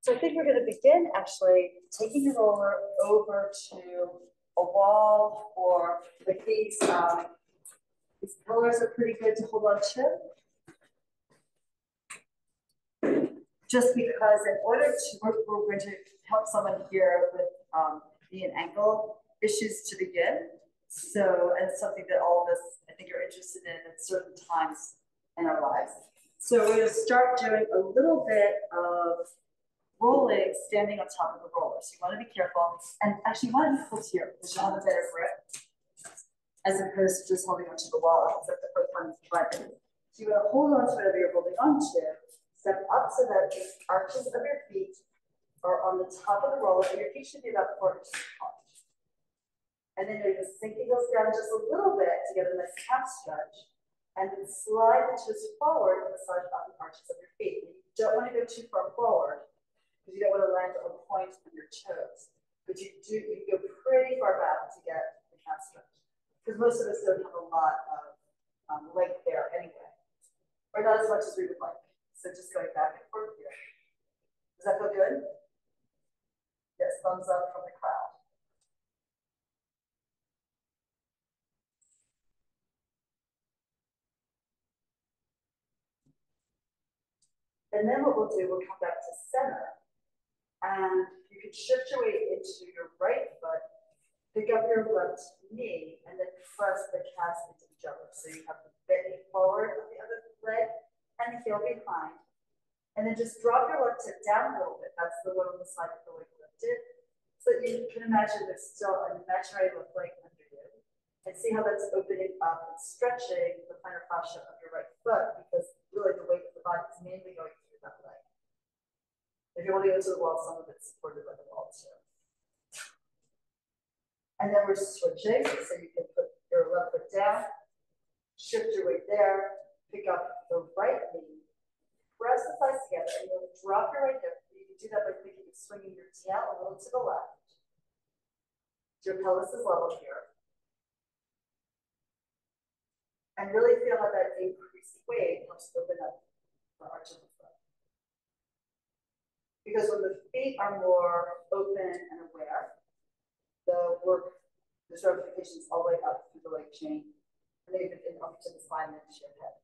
So I think we're going to begin actually taking the roller over to a wall, or like these pillars are pretty good to hold on to. Just because in order to, we're going to help someone here with knee and ankle issues to begin. So, and it's something that all of us, I think, are interested in at certain times in our lives. So we're going to start doing a little bit of rolling, standing on top of the roller. So you want to be careful, and actually you want to be close here because you'll have a better grip, as opposed to just holding onto the wall. Except the first one is button. So you want to hold on to whatever you're holding onto. Step up so that the arches of your feet are on the top of the roller, and your feet should be about 4 inches apart. And then you're just sink the heels down just a little bit to get a nice calf stretch, and then slide the toes forward and massage up the arches of your feet. And you don't want to go too far forward because you don't want to land on point on your toes. But you go pretty far back to get the calf stretch, because most of us don't have a lot of length there anyway, or not as much as we would like. So just going back and forth here. Does that feel good? Yes, thumbs up from the crowd. And then what we'll do, we'll come back to center. And you can shift your weight into your right foot, pick up your left knee, and then press the calves into each other. So you have the bending forward of the other leg and the heel behind. And then just drop your left hip down a little bit. That's the one on the side of the leg lifted. So you can imagine there's still an imaginary left leg under you. And see how that's opening up and stretching the plantar fascia of your right foot, because really the weight of the body is mainly going through that leg. If you want to go to the wall, some of it's supported by the wall too. And then we're switching, so you can put your left foot down, shift your weight there, pick up the right knee, press the thighs together, and you'll drop your right hip. You can do that by thinking of swinging your tail a little to the left. Your pelvis is level here. And really feel how that increased weight helps open up the arch of the foot. Because when the feet are more open and aware, the ramifications all the way up through the leg chain, and then even up to the spine and into your head.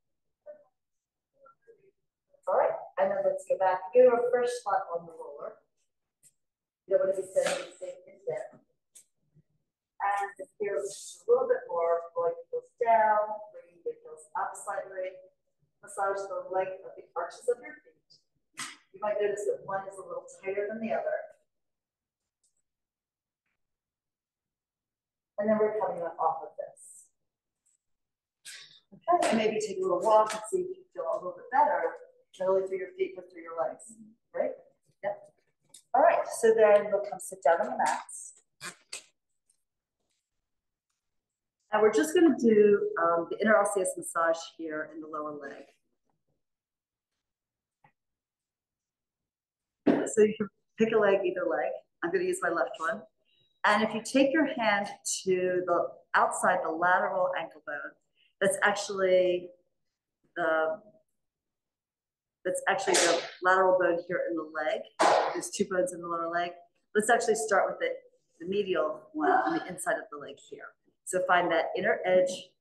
All right, and then let's go back. Go to our first spot on the roller. You don't want to be sitting in there. And here, just a little bit more, going the heels down, bringing the heels up slightly. Massage the leg of the arches of your feet. You might notice that one is a little tighter than the other. And then we're coming up off of this. Okay, and maybe take a little walk and see if you feel a little bit better. Not only through your feet, but through your legs, right? Yep. All right, so then we'll come sit down on the mats. And we're just gonna do the interosseous massage here in the lower leg. So you can pick a leg, either leg. I'm gonna use my left one. And if you take your hand to the outside, the lateral ankle bone, that's actually the lateral bone here in the leg. There's 2 bones in the lower leg. Let's actually start with the medial one on the inside of the leg here. So find that inner edge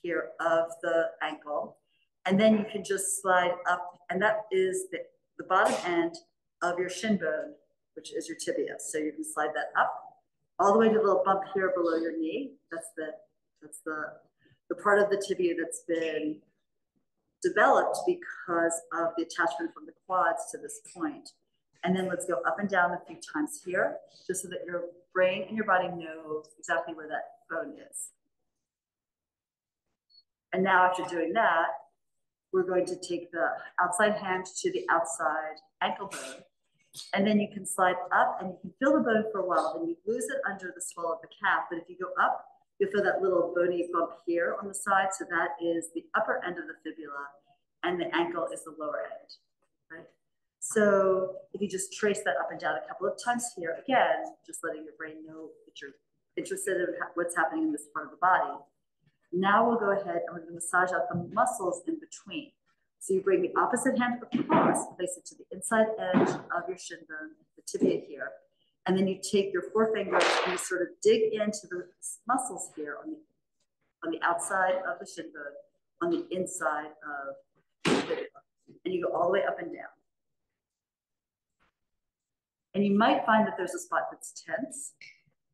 here of the ankle, and then you can just slide up, and that is the bottom end of your shin bone, which is your tibia. So you can slide that up all the way to the little bump here below your knee. That's the part of the tibia that's been developed because of the attachment from the quads to this point. And then let's go up and down a few times here, just so that your brain and your body know exactly where that bone is. And now after doing that, we're going to take the outside hand to the outside ankle bone. And then you can slide up and you can feel the bone for a while. Then you lose it under the swell of the calf. But if you go up, you'll feel that little bony bump here on the side. So that is the upper end of the fibula, and the ankle is the lower end, right? So if you just trace that up and down a couple of times here, again, just letting your brain know that you're interested in what's happening in this part of the body. Now we'll go ahead and we're going to massage out the muscles in between. So you bring the opposite hand across, place it to the inside edge of your shin bone, the tibia here, and then you take your forefingers and you sort of dig into the muscles here on the outside of the shin bone, on the inside of the tibia, and you go all the way up and down. And you might find that there's a spot that's tense.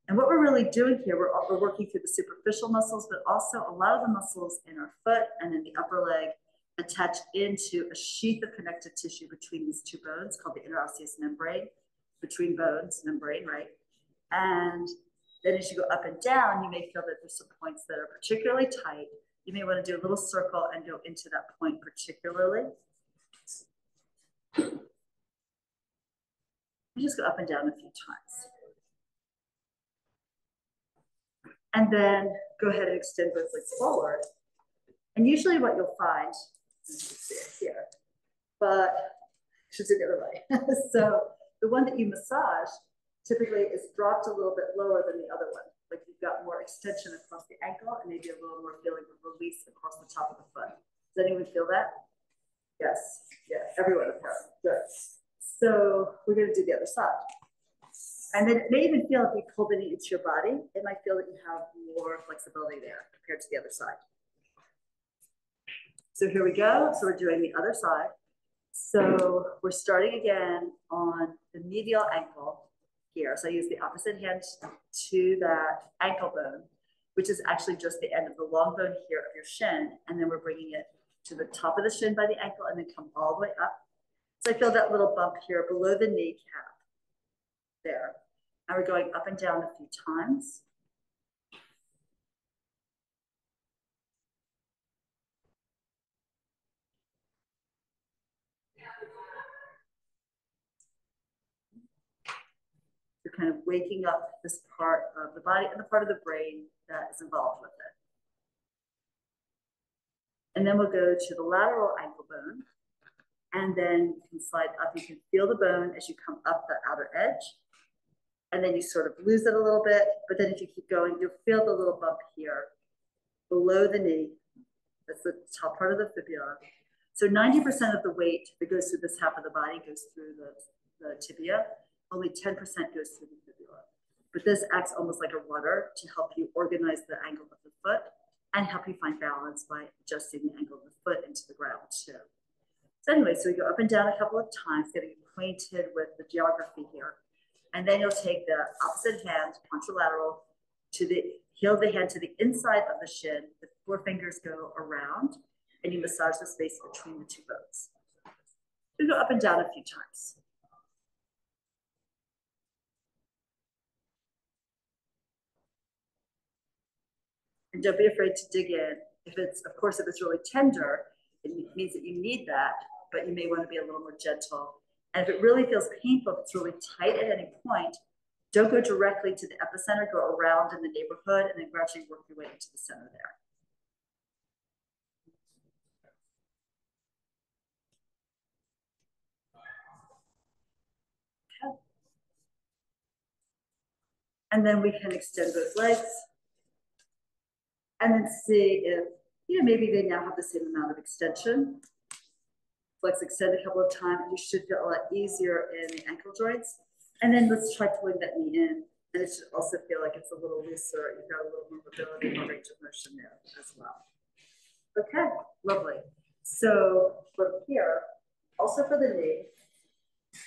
And what we're really doing here, we're working through the superficial muscles, but also a lot of the muscles in our foot and in the upper leg attached into a sheath of connective tissue between these two bones called the interosseous membrane, between bones, membrane, right? And then as you go up and down, you may feel that there's some points that are particularly tight. You may want to do a little circle and go into that point particularly. You just go up and down a few times. And then go ahead and extend both legs forward. And usually what you'll find, you can see it here, but I should do the other way. So the one that you massage typically is dropped a little bit lower than the other one. Like you've got more extension across the ankle and maybe a little more feeling of release across the top of the foot. Does anyone feel that? Yes, yeah, everyone apart. Good. So we're going to do the other side. And then it may even feel if you pull the knee into your body, it might feel that you have more flexibility there compared to the other side. So here we go. So we're doing the other side. So we're starting again on the medial ankle here. So I use the opposite hand to that ankle bone, which is actually just the end of the long bone here of your shin. And then we're bringing it to the top of the shin by the ankle and then come all the way up. So I feel that little bump here below the kneecap there. And we're going up and down a few times. You're kind of waking up this part of the body and the part of the brain that is involved with it. And then we'll go to the lateral ankle bone. And then you can slide up. You can feel the bone as you come up the outer edge. And then you sort of lose it a little bit. But then if you keep going, you'll feel the little bump here below the knee. That's the top part of the fibula. So 90% of the weight that goes through this half of the body goes through the tibia. Only 10% goes through the fibula. But this acts almost like a rudder to help you organize the angle of the foot and help you find balance by adjusting the angle of the foot into the ground too. So anyway, so we go up and down a couple of times, getting acquainted with the geography here. And then you'll take the opposite hand, contralateral, to the heel of the hand to the inside of the shin. The forefingers go around, and you massage the space between the two bones. We go up and down a few times. And don't be afraid to dig in. Of course, if it's really tender, it means that you need that, but you may want to be a little more gentle. And if it really feels painful, if it's really tight at any point, don't go directly to the epicenter, go around in the neighborhood and then gradually work your way into the center there. Okay. And then we can extend those legs and then see if, maybe they now have the same amount of extension. Flex, extend a couple of times. You should feel a lot easier in the ankle joints. And then let's try pulling that knee in. And it should also feel like it's a little looser. You've got a little more mobility, more range of motion there as well. Okay, lovely. So from here, also for the knee,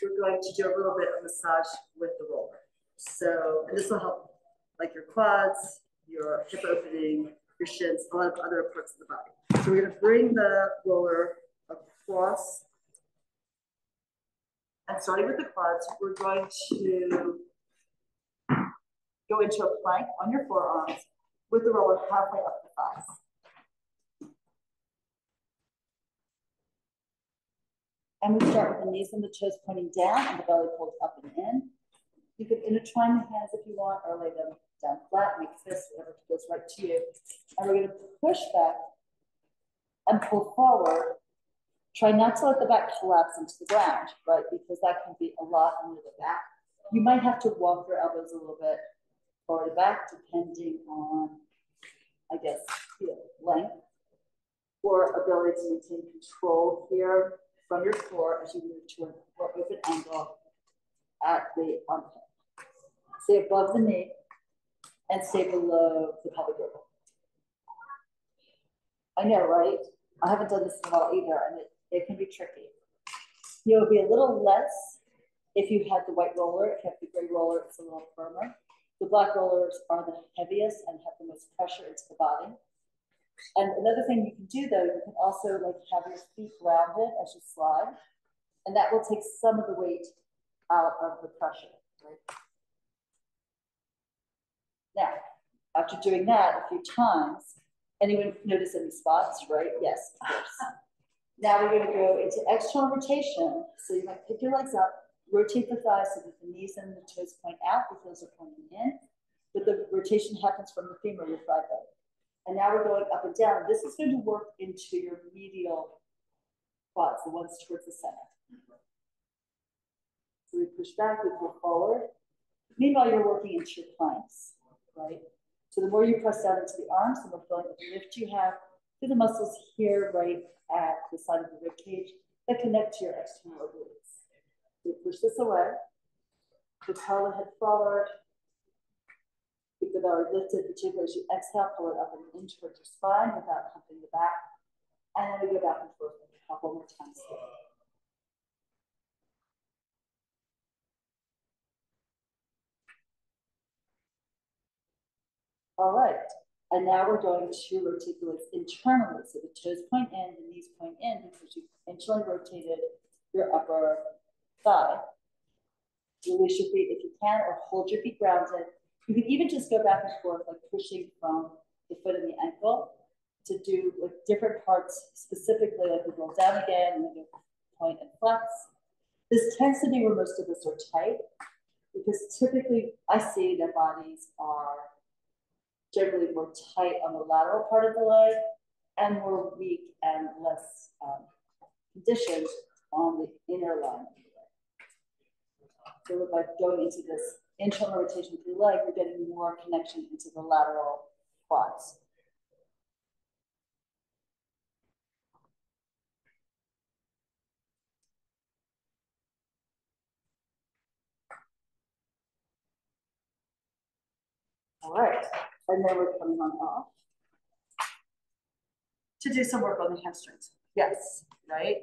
we're going to do a little bit of massage with the roller. So, and this will help like your quads, your hip opening, your shins, a lot of other parts of the body. So we're going to bring the roller across. And starting with the quads, we're going to go into a plank on your forearms with the roller halfway up the thighs. And we start with the knees and the toes pointing down and the belly pulled up and in. You can intertwine the hands if you want or lay them down flat, make fists, whatever feels right to you. And we're going to push back and pull forward. Try not to let the back collapse into the ground, right? Because that can be a lot under the back. You might have to walk your elbows a little bit forward and back, depending on, I guess, length. or ability to maintain control here from your core as you move to a more open angle at the armpit. Stay above the knee and stay below the pelvic girdle. I know, right? I haven't done this in a while either, and it can be tricky. You'll be a little less if you have the white roller. If you have the gray roller, it's a little firmer. The black rollers are the heaviest and have the most pressure into the body. And another thing you can do, though, you can also like have your feet grounded as you slide, and that will take some of the weight out of the pressure, right? Now, after doing that a few times, anyone notice any spots, right? Yes, of course. Now we're going to go into external rotation. So you might pick your legs up, rotate the thighs so that the knees and the toes point out, the heels are pointing in, but the rotation happens from the femur, your thigh bone. And now we're going up and down. This is going to work into your medial quads, the ones towards the center. So we push back, we pull forward. Meanwhile, you're working into your planks, right? So the more you press down into the arms, the more feeling of lift you have through the muscles here, right at the side of the rib cage that connect to your external obliques. So push this away, propel the head forward, keep the belly lifted, particularly as you exhale, pull it up and in towards your spine without humping the back. And then we go back and forth a couple more times here. All right, and now we're going to rotate the legs internally. So the toes point in, the knees point in because you've internally rotated your upper thigh. Release your feet if you can, or hold your feet grounded. You can even just go back and forth, like pushing from the foot and the ankle to do like different parts specifically, like we roll down again and then go point and flex. This tends to be where most of us are tight because typically I see that bodies are generally more tight on the lateral part of the leg and more weak and less conditioned on the inner line of the leg. So by going into this internal rotation through the leg, you're getting more connection into the lateral quads. All right, and then we're coming on off to do some work on the hamstrings. Yes, right?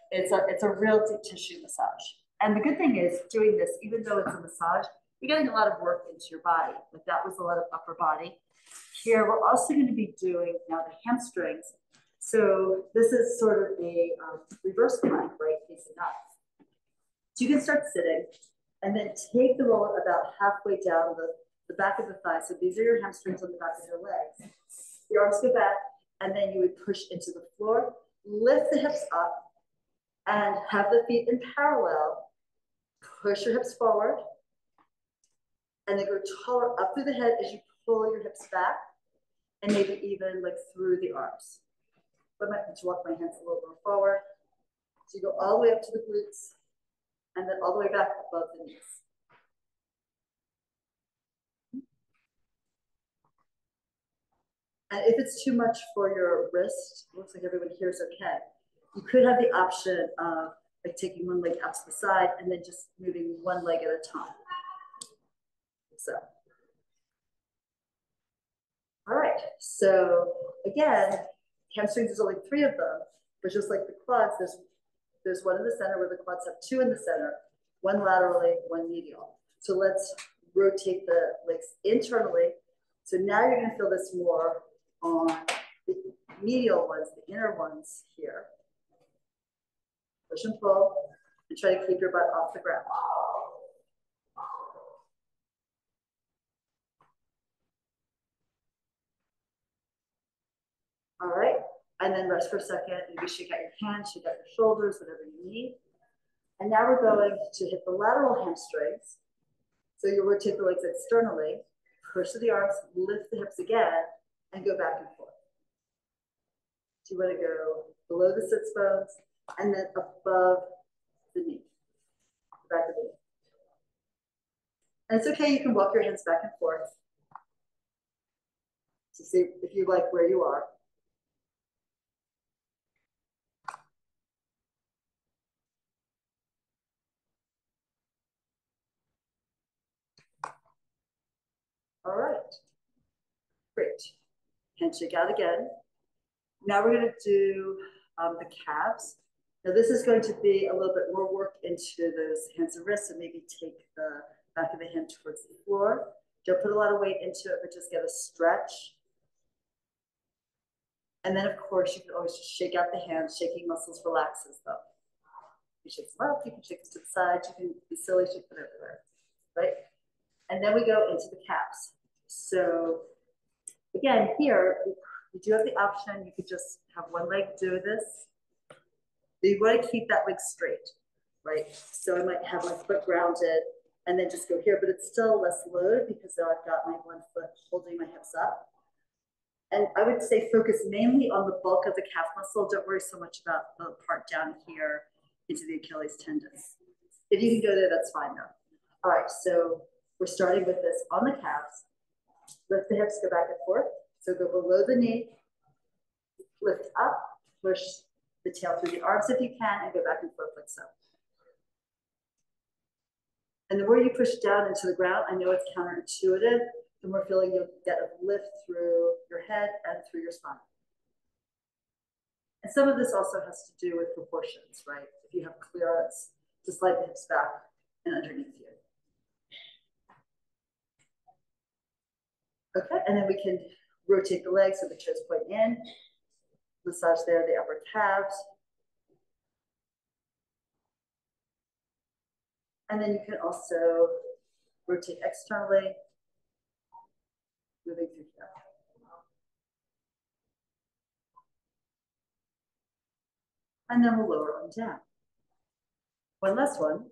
It's a real deep tissue massage. And the good thing is doing this, even though it's a massage, you're getting a lot of work into your body. Like that was a lot of upper body. Here, we're also going to be doing now the hamstrings. So this is sort of a reverse plank, right, facing up. So you can start sitting and then take the roller about halfway down the back of the thigh. So these are your hamstrings on the back of your legs. Your arms go back, and then you would push into the floor, lift the hips up, and have the feet in parallel. Push your hips forward, and then go taller up through the head as you pull your hips back, and maybe even like through the arms. I might need to walk my hands a little more forward. So you go all the way up to the glutes, and then all the way back above the knees. And if it's too much for your wrist, looks like everyone here is okay. You could have the option of like taking one leg out to the side and then just moving one leg at a time. So, all right. So again, hamstrings, there's only 3 of them, but just like the quads, there's one in the center where the quads have 2 in the center, one laterally, one medial. So let's rotate the legs internally. So now you're going to feel this more on the medial ones, the inner ones here. Push and pull, and try to keep your butt off the ground. All right, and then rest for a second. Maybe shake out your hands, shake out your shoulders, whatever you need. And now we're going to hit the lateral hamstrings. So you rotate the legs externally, push to the arms, lift the hips again, and go back and forth. So you want to go below the sits bones and then above the knee, the back of the knee. And it's okay, you can walk your hands back and forth to see if you like where you are. Great. Handshake out again. Now we're going to do the calves. Now this is going to be a little bit more work into those hands and wrists, so maybe take the back of the hand towards the floor. Don't put a lot of weight into it, but just get a stretch. And then of course you can always just shake out the hands. Shaking muscles relaxes them. You shake them up, you can shake them to the side, you can be silly, shake them everywhere, right? And then we go into the calves. So again, here, you do have the option, you could just have one leg do this. But you want to keep that leg straight, right? So I might have my foot grounded and then just go here, but it's still less load because now I've got my one foot holding my hips up. And I would say focus mainly on the bulk of the calf muscle. Don't worry so much about the part down here into the Achilles tendons. If you can go there, that's fine though. All right, so we're starting with this on the calves. Lift the hips, go back and forth. So go below the knee, lift up, push the tail through the arms if you can, and go back and forth like so. And the more you push down into the ground, I know it's counterintuitive, the more feeling you'll get a lift through your head and through your spine. And some of this also has to do with proportions, right? If you have clearance, just slide the hips back and underneath you. Okay, and then we can rotate the legs so the toes point in, massage there the upper calves. And then you can also rotate externally, moving through here. And then we'll lower them down. One last one.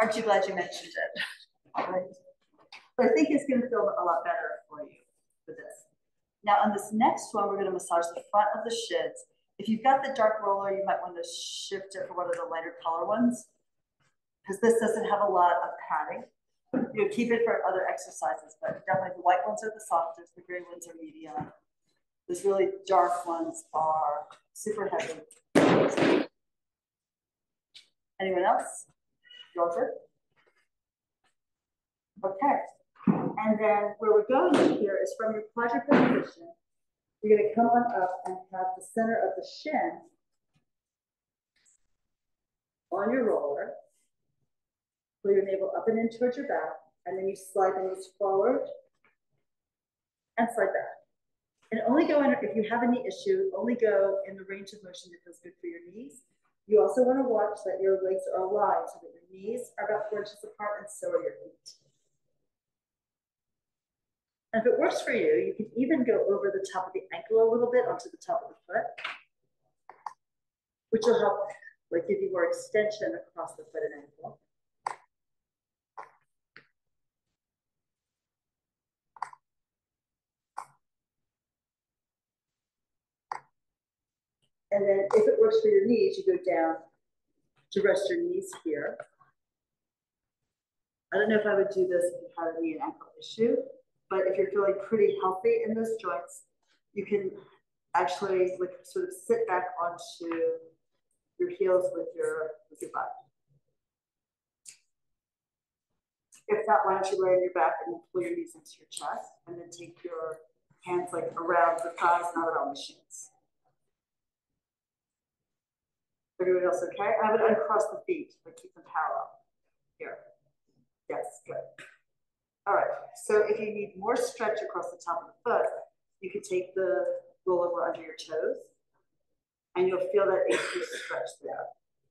Aren't you glad you mentioned it? Right. But I think it's going to feel a lot better for you for this. Now on this next one, we're going to massage the front of the shins. If you've got the dark roller, you might want to shift it for one of the lighter color ones, because this doesn't have a lot of padding. You know, keep it for other exercises, but definitely the white ones are the softest, the gray ones are medium. Those really dark ones are super heavy. Anyone else? Roger? Okay. And then where we're going here is from your quadruped position, you're going to come on up and have the center of the shin on your roller. Pull your navel up and in towards your back, and then you slide the knees forward and slide back. And only go in, if you have any issue, only go in the range of motion that feels good for your knees. You also want to watch that your legs are aligned so that your knees are about 4 inches apart and so are your feet. And if it works for you, you can even go over the top of the ankle a little bit onto the top of the foot, which will help like give you more extension across the foot and ankle. And then if it works for your knees, you go down to rest your knees here. I don't know if I would do this if you had a knee and ankle issue, but if you're feeling pretty healthy in those joints, you can actually like sort of sit back onto your heels with your butt. If not, why don't you lay on your back and pull your knees into your chest, and then take your hands like around the thighs, not around the shins. Everyone else okay? I would uncross the feet, but keep them parallel. Here. Yes, good. All right, so if you need more stretch across the top of the foot, you can take the rollover under your toes, and you'll feel that increased stretch there.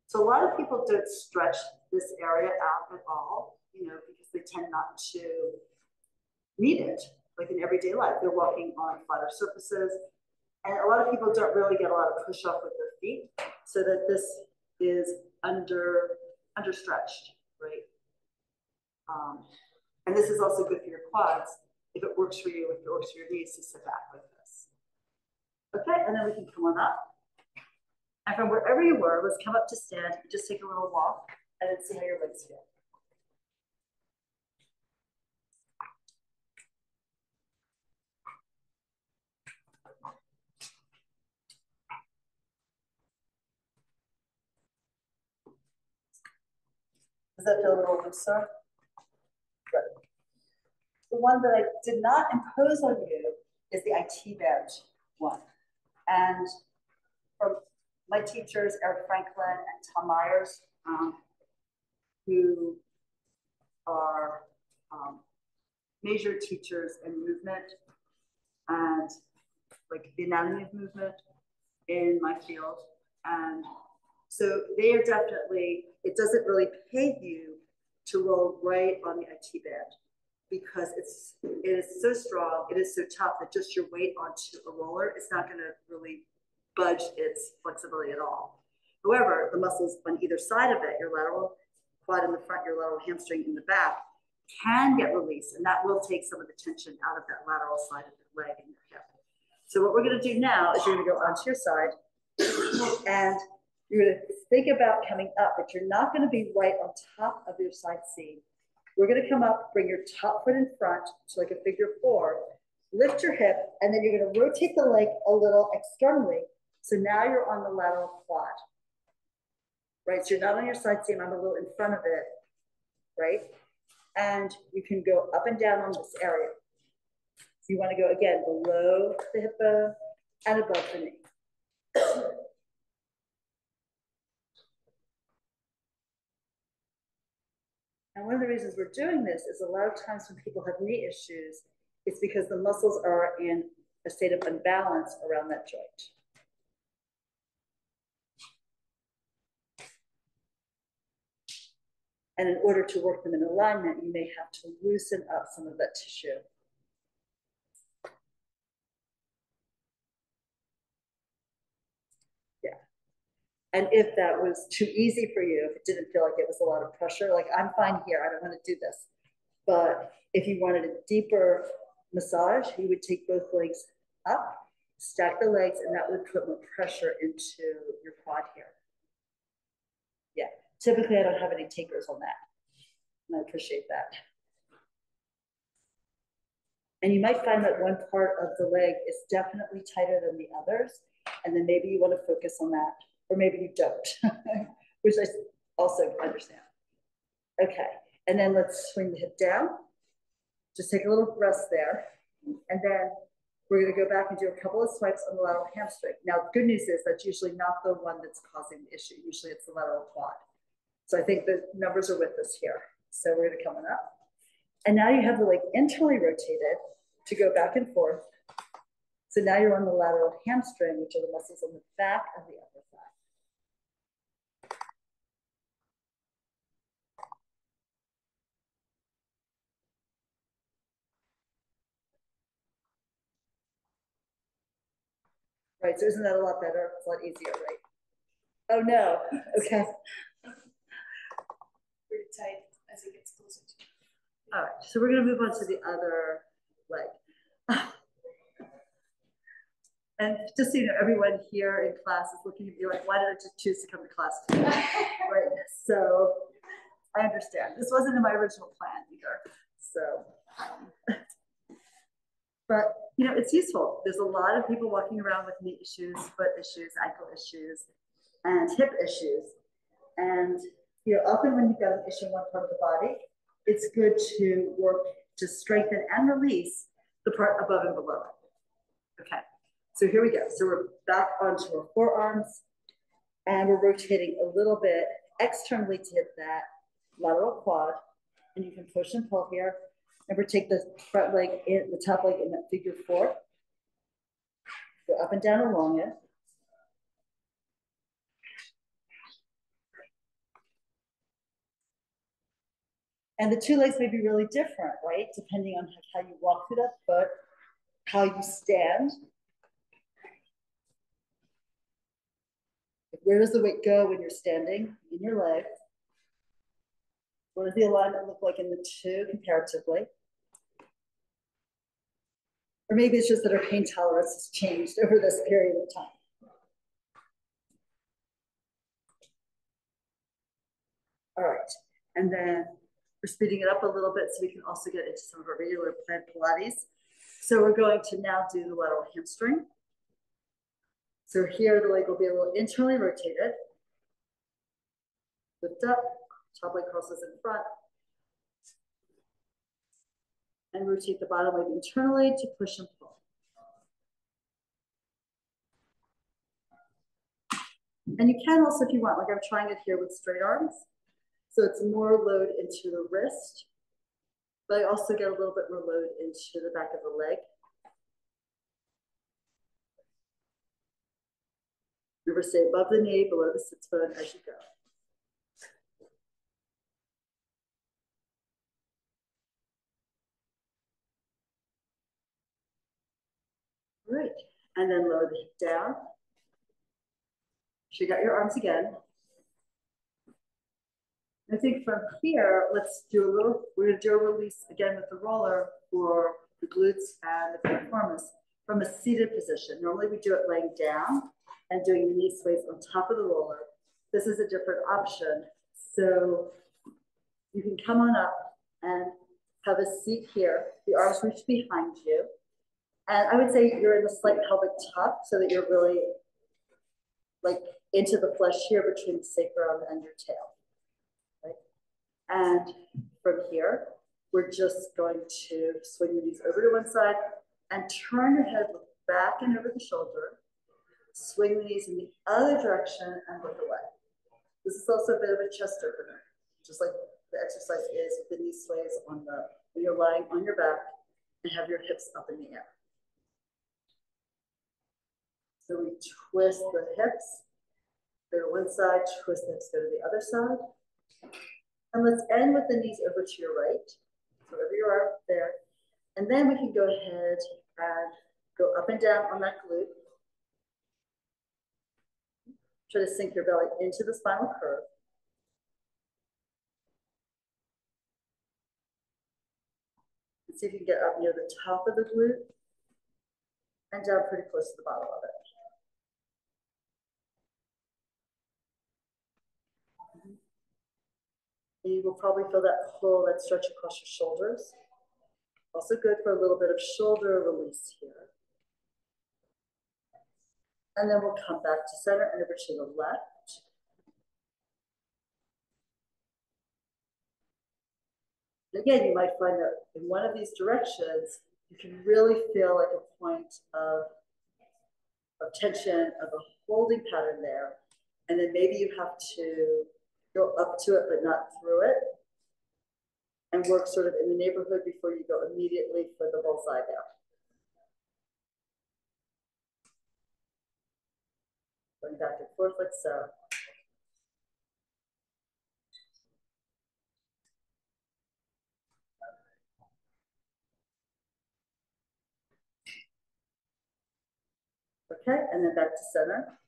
So a lot of people don't stretch this area out at all, you know, because they tend not to need it, like in everyday life. They're walking on flatter surfaces, and a lot of people don't really get a lot of push off with their feet, so that this is understretched, right? And this is also good for your quads if it works for you, if it works for your knees, to sit back with this. Okay, and then we can come on up. And from wherever you were, let's come up to stand and just take a little walk and then see how your legs feel. Does that feel a little looser? Good. The one that I did not impose on you is the IT badge one. And from my teachers, Eric Franklin and Tom Myers, who are major teachers in movement and like the anatomy of movement in my field. And so they are definitely, it doesn't really pay you to roll right on the IT band because it is so strong, it is so tough that just your weight onto a roller is not gonna really budge its flexibility at all. However, the muscles on either side of it, your lateral quad in the front, your lateral hamstring in the back, can get released, and that will take some of the tension out of that lateral side of your leg and your hip. So what we're gonna do now is you're gonna go onto your side, and you're gonna think about coming up, but you're not gonna be right on top of your side seam. We're gonna come up, bring your top foot in front to like a figure 4, lift your hip, and then you're gonna rotate the leg a little externally. So now you're on the lateral quad, right? So you're not on your side seam, I'm a little in front of it, right? And you can go up and down on this area. So you wanna go again, below the hip bone and above the knee. And one of the reasons we're doing this is a lot of times when people have knee issues, it's because the muscles are in a state of imbalance around that joint. And in order to work them in alignment, you may have to loosen up some of that tissue. Yeah. And if that was too easy for you, if it didn't feel like it was a lot of pressure, like I'm fine here, I don't want to do this. But if you wanted a deeper massage, you would take both legs up, stack the legs, and that would put more pressure into your quad here. Yeah, typically I don't have any takers on that, and I appreciate that. And you might find that one part of the leg is definitely tighter than the others, and then maybe you want to focus on that, or maybe you don't, which I also understand. Okay, and then let's swing the hip down. Just take a little rest there, and then we're going to go back and do a couple of swipes on the lateral hamstring. Now, the good news is that's usually not the one that's causing the issue. Usually it's the lateral quad. So I think the numbers are with us here. So we're going to come on up. And now you have the leg internally rotated to go back and forth. So now you're on the lateral hamstring, which are the muscles on the back of the upper thigh. Right, so isn't that a lot better? It's a lot easier, right? Oh no, okay. Pretty tight as it gets closer to you. All right, so we're gonna move on to the other leg. And just so you know, everyone here in class is looking at me like, why did I just choose to come to class today? Right, so I understand. This wasn't in my original plan either, so. But, you know, it's useful. There's a lot of people walking around with knee issues, foot issues, ankle issues, and hip issues. And, you know, often when you've got an issue in one part of the body, it's good to work to strengthen and release the part above and below. Okay, so here we go. So we're back onto our forearms, and we're rotating a little bit externally to hit that lateral quad. And you can push and pull here. Remember, take the front leg in, the top leg in that figure 4. Go up and down along it. And the two legs may be really different, right? Depending on how you walk through that foot, how you stand. Where does the weight go when you're standing in your leg? What does the alignment look like in the two comparatively? Or maybe it's just that our pain tolerance has changed over this period of time. All right, and then we're speeding it up a little bit so we can also get into some of our regular planned Pilates. So we're going to now do the lateral hamstring. So here the leg will be a little internally rotated. Lift up, top leg crosses in front. and rotate the bottom leg internally to push and pull. And you can also, if you want, like I'm trying it here with straight arms. So it's more load into the wrist, but I also get a little bit more load into the back of the leg. Remember, stay above the knee, below the sits bone as you go. Right, and then lower the hip down. Shake out your arms again. I think from here, let's do a little, we're gonna do a release again with the roller for the glutes and the piriformis from a seated position. Normally we do it laying down and doing the knee sways on top of the roller. This is a different option. So you can come on up and have a seat here. The arms reach behind you. And I would say you're in a slight pelvic tuck so that you're really like into the flesh here between the sacrum and your tail. And from here, we're just going to swing your knees over to one side and turn your head, look back and over the shoulder, swing the knees in the other direction and look away. This is also a bit of a chest opener, just like the exercise is with the knee sways on the, when you're lying on your back and have your hips up in the air. So we twist the hips, go to one side, twist the hips, go to the other side. And let's end with the knees over to your right. So wherever you are there. And then we can go ahead and go up and down on that glute. Try to sink your belly into the spinal curve. And see if you can get up near the top of the glute and down pretty close to the bottom of it. And you will probably feel that pull, that stretch across your shoulders. Also good for a little bit of shoulder release here. And then we'll come back to center and over to the left. And again, you might find that in one of these directions, you can really feel like a point of tension, of a holding pattern there. And then maybe you have to go up to it, but not through it. And work sort of in the neighborhood before you go immediately for the bullseye there. Going back and forth like so. Okay, and then back to center.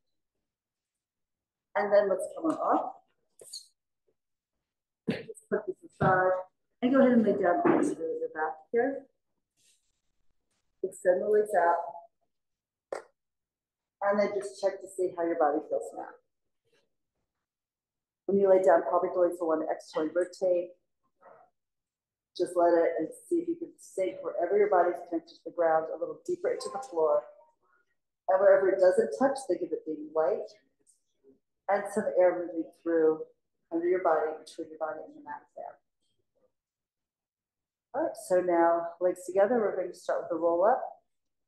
And then let's come on off. Let's put this aside. And go ahead and lay down onto the back here. Extend the legs out. And then just check to see how your body feels now. When you lay down, probably will want to externally rotate. Just let it and see if you can sink wherever your body's connected to the ground, a little deeper into the floor. And wherever it doesn't touch, think of it being light. And some air moving through under your body, between your body and the mat there. All right, so now legs together, we're going to start with the roll up.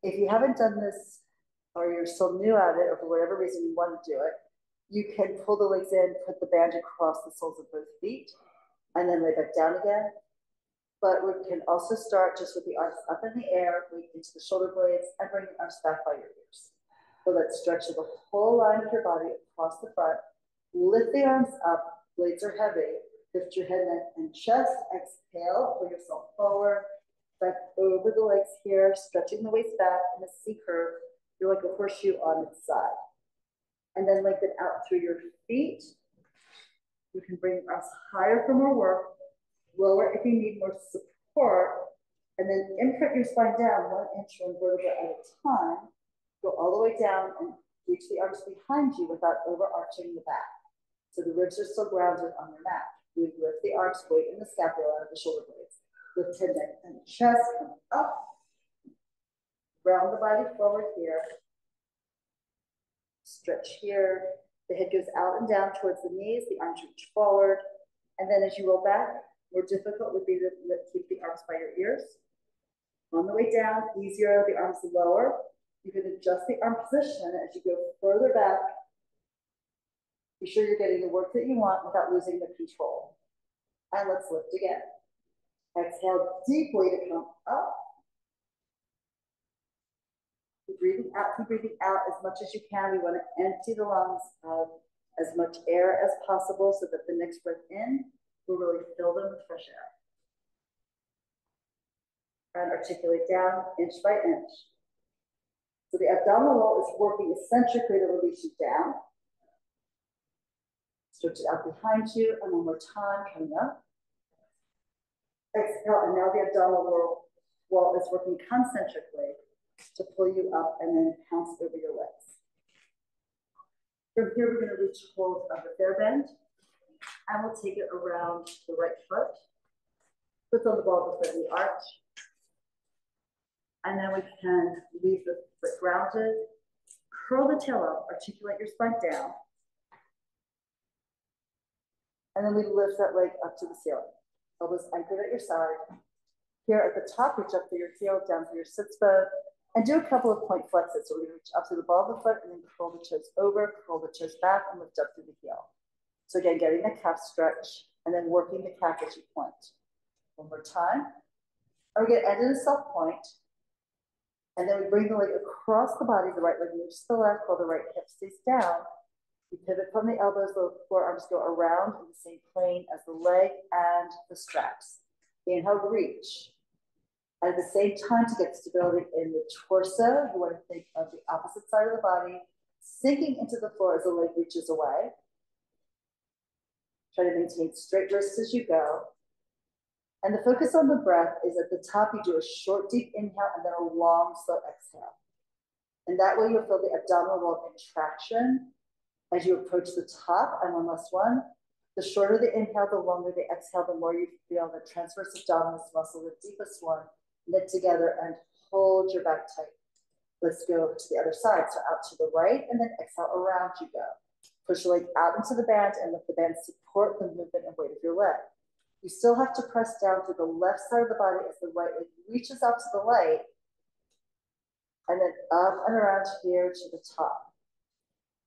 If you haven't done this or you're still new at it or for whatever reason you want to do it, you can pull the legs in, put the band across the soles of both feet, and then lay back down again. But we can also start just with the arms up in the air, reach into the shoulder blades, and bring the arms back by your ears. So let's stretch the whole line of your body across the front. Lift the arms up, blades are heavy. Lift your head, neck, and chest. Exhale, pull yourself forward. Back over the legs here, stretching the waist back in a C curve. You're like a horseshoe on its side. And then lengthen out through your feet. You can bring your arms higher for more work. Lower if you need more support. And then imprint your spine down 1 inch, 1 vertebra at a time. Go all the way down and reach the arms behind you without overarching the back. So the ribs are still grounded on your mat. We lift the arms, weight in the scapula out of the shoulder blades. Lift head, neck, and chest, come up. Round the body forward here. Stretch here. The head goes out and down towards the knees. The arms reach forward. And then as you roll back, more difficult would be to keep the arms by your ears. On the way down, easier, the arms lower. You can adjust the arm position as you go further back. Be sure you're getting the work that you want without losing the control. And let's lift again. Exhale deeply to come up. Keep breathing out as much as you can. We want to empty the lungs of as much air as possible so that the next breath in will really fill them with fresh air. And articulate down inch by inch. So the abdominal wall is working eccentrically to release you down. Stretch it out behind you, and one more time, coming up. Exhale, and now the abdominal wall is working concentrically to pull you up and then pounce over your legs. From here, we're going to reach hold of the fair bend, and we'll take it around the right foot. Foot on the ball before the arch. And then we can leave the foot grounded, curl the tail up, articulate your spine down. And then we lift that leg up to the ceiling. Elbows anchored at your side. Here at the top, reach up through your heel, down through your sits bone, and do a couple of point flexes. So we're going to reach up to the ball of the foot and then curl the toes over, curl the toes back, and lift up through the heel. So again, getting the calf stretch and then working the calf as you point. One more time. And we're going to end in a self point. And then we bring the leg across the body. The right leg moves to the left while the right hip stays down. You pivot from the elbows, the forearms go around in the same plane as the leg and the straps. Inhale, reach. At the same time, to get stability in the torso, you want to think of the opposite side of the body, sinking into the floor as the leg reaches away. Try to maintain straight wrists as you go. And the focus on the breath is at the top, you do a short, deep inhale and then a long, slow exhale. And that way you'll feel the abdominal wall contraction as you approach the top. And one last one. The shorter the inhale, the longer the exhale, the more you feel the transverse abdominis muscle, the deepest one, knit together and hold your back tight. Let's go to the other side. So out to the right and then exhale, around you go. Push your leg out into the band and let the band support the movement and weight of your leg. You still have to press down through the left side of the body as the right leg reaches out to the light, and then up and around here to the top.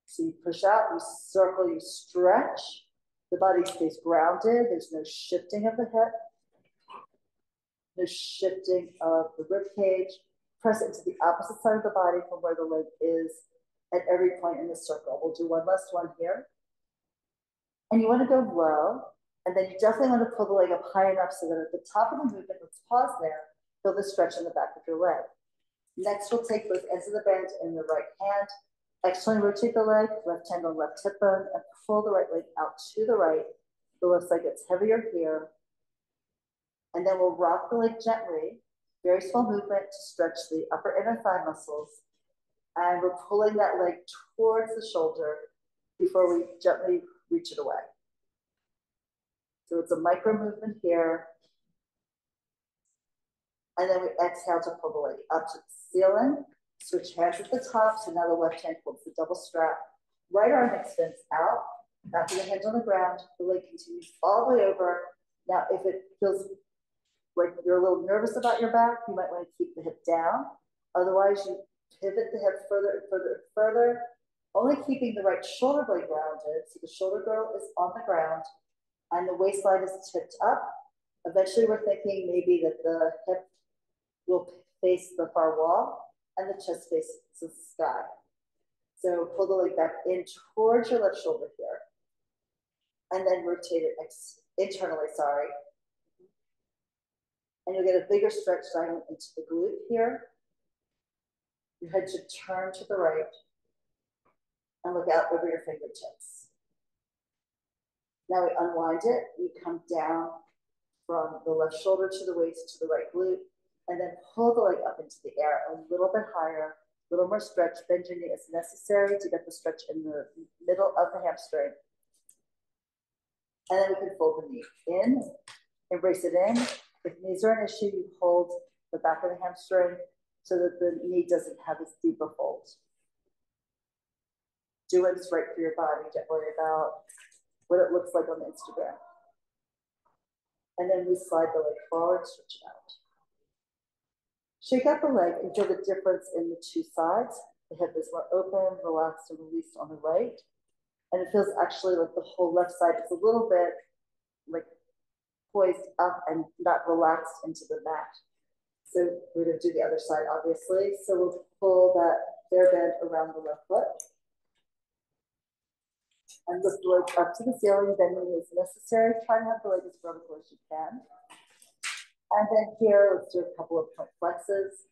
So you push out, you circle, you stretch. The body stays grounded. There's no shifting of the hip, no shifting of the rib cage. Press it to the opposite side of the body from where the leg is at every point in the circle. We'll do one last one here. And you want to go low. And then you definitely want to pull the leg up high enough so that at the top of the movement, let's pause there, feel the stretch in the back of your leg. Next, we'll take both ends of the band in the right hand, externally rotate the leg, left hand on left hip bone, and pull the right leg out to the right. The left side gets heavier here. And then we'll rock the leg gently, very small movement to stretch the upper inner thigh muscles. And we're pulling that leg towards the shoulder before we gently reach it away. So it's a micro movement here. And then we exhale to pull the leg up to the ceiling. Switch hands at the top. So now the left hand holds the double strap. Right arm extends out. Back of the hand on the ground. The leg continues all the way over. Now, if it feels like you're a little nervous about your back, you might want to keep the hip down. Otherwise, you pivot the hip further and further and further, only keeping the right shoulder blade grounded. So the shoulder girdle is on the ground. And the waistline is tipped up. Eventually, we're thinking maybe that the hip will face the far wall and the chest faces the sky. So pull the leg back in towards your left shoulder here. And then rotate it internally, sorry. And you'll get a bigger stretch down into the glute here. Your head should turn to the right and look out over your fingertips. Now we unwind it. We come down from the left shoulder to the waist to the right glute, and then pull the leg up into the air a little bit higher, a little more stretch. Bend your knee as necessary to get the stretch in the middle of the hamstring. And then we can fold the knee in, embrace it in. If knees are an issue, you hold the back of the hamstring so that the knee doesn't have this deeper fold. Do what's right for your body. Don't worry about what it looks like on Instagram. And then we slide the leg forward, stretch it out. Shake out the leg and feel the difference in the two sides. The hip is more open, relaxed, and released on the right. And it feels actually like the whole left side is a little bit like poised up and not relaxed into the mat. So we're going to do the other side, obviously. So we'll pull that bear bend around the left foot. And lift the leg up to the ceiling, bending as necessary. Try to have the leg as vertical as you can. And then here, let's do a couple of point flexes.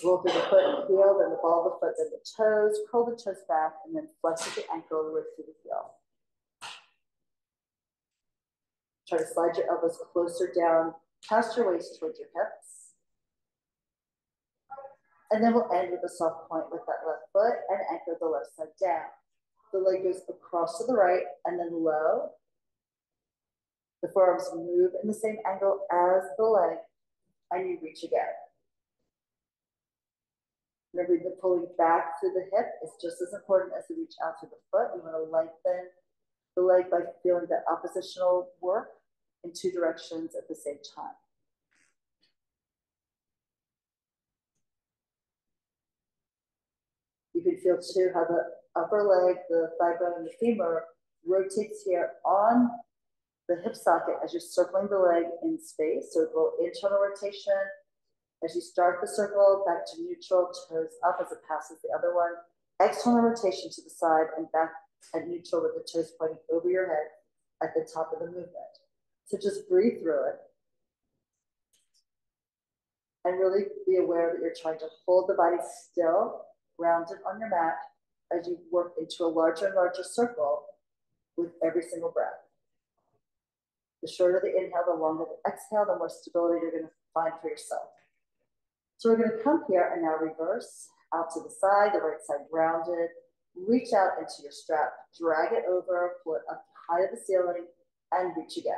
Roll through the foot and heel, then the ball of the foot, then the toes. Curl the toes back, and then flex with the ankle and lift through the heel. Try to slide your elbows closer down past your waist towards your hips. And then we'll end with a soft point with that left foot and anchor the left side down. The leg goes across to the right and then low. The forearms move in the same angle as the leg, and you reach again. Remember, the pulling back through the hip is just as important as the reach out through the foot. You want to lengthen the leg by feeling that oppositional work in two directions at the same time. You can feel too how the upper leg, the thigh bone, and the femur rotates here on the hip socket as you're circling the leg in space. So a little internal rotation. As you start the circle, back to neutral, toes up as it passes the other one. External rotation to the side and back at neutral with the toes pointing over your head at the top of the movement. So just breathe through it. And really be aware that you're trying to hold the body still, grounded on your mat as you work into a larger and larger circle with every single breath. The shorter the inhale, the longer the exhale, the more stability you're going to find for yourself. So we're going to come here and now reverse out to the side, the right side rounded. Reach out into your strap, drag it over, pull it up high to the ceiling, and reach again.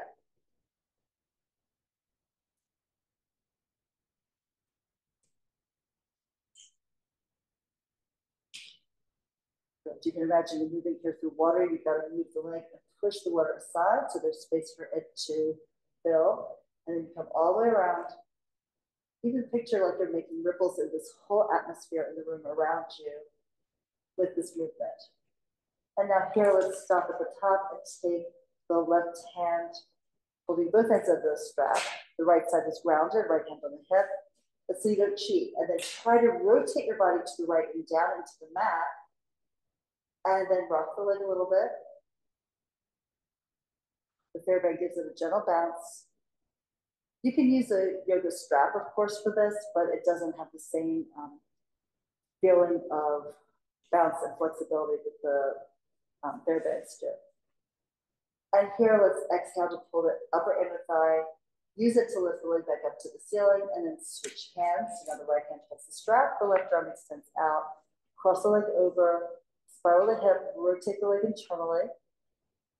You can imagine you're moving here through water. You've got to move the leg and push the water aside so there's space for it to fill. And then you come all the way around. Even picture like you're making ripples in this whole atmosphere in the room around you with this movement. And now here, let's stop at the top and take the left hand, holding both ends of the strap. The right side is grounded, right hand on the hip. But so you don't cheat. And then try to rotate your body to the right and down into the mat. And then rock the leg a little bit. The fair bend gives it a gentle bounce. You can use a yoga strap, of course, for this, but it doesn't have the same feeling of bounce and flexibility that the fair bends do. And here, let's exhale to pull the upper inner thigh. Use it to lift the leg back up to the ceiling, and then switch hands. So now the right hand takes the strap, the left arm extends out. Cross the leg over, spiral the hip, rotate the leg internally.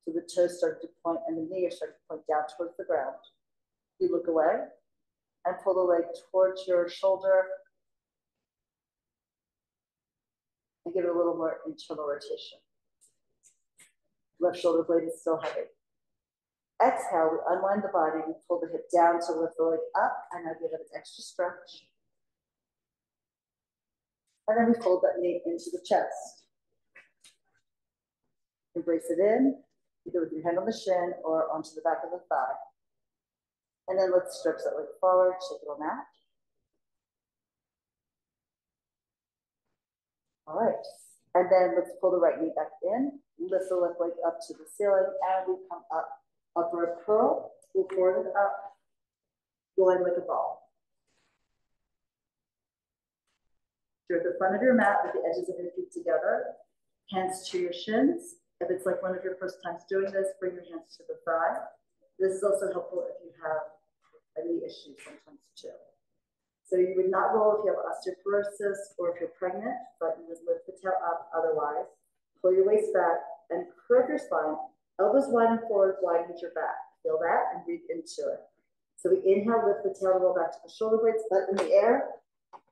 So the toes start to point and the knee is starting to point down towards the ground. You look away and pull the leg towards your shoulder and give it a little more internal rotation. Left shoulder blade is still heavy. Exhale, we unwind the body, we pull the hip down to lift the leg up, and now give it an extra stretch. And then we fold that knee into the chest. Embrace it in, either with your hand on the shin or onto the back of the thigh. And then let's stretch that leg forward, shake it on that. All right. And then let's pull the right knee back in, lift the left leg up to the ceiling, and we come up. Upward curl, move forward and up, going like a ball. You're at the front of your mat with the edges of your feet together, hands to your shins. If it's like one of your first times doing this, bring your hands to the thigh. This is also helpful if you have a knee issue sometimes too. So you would not roll if you have osteoporosis or if you're pregnant, but you would lift the tail up otherwise. Pull your waist back and curve your spine. Elbows widen forward, widen your back. Feel that and breathe into it. So we inhale, lift the tail, roll back to the shoulder blades, butt in the air.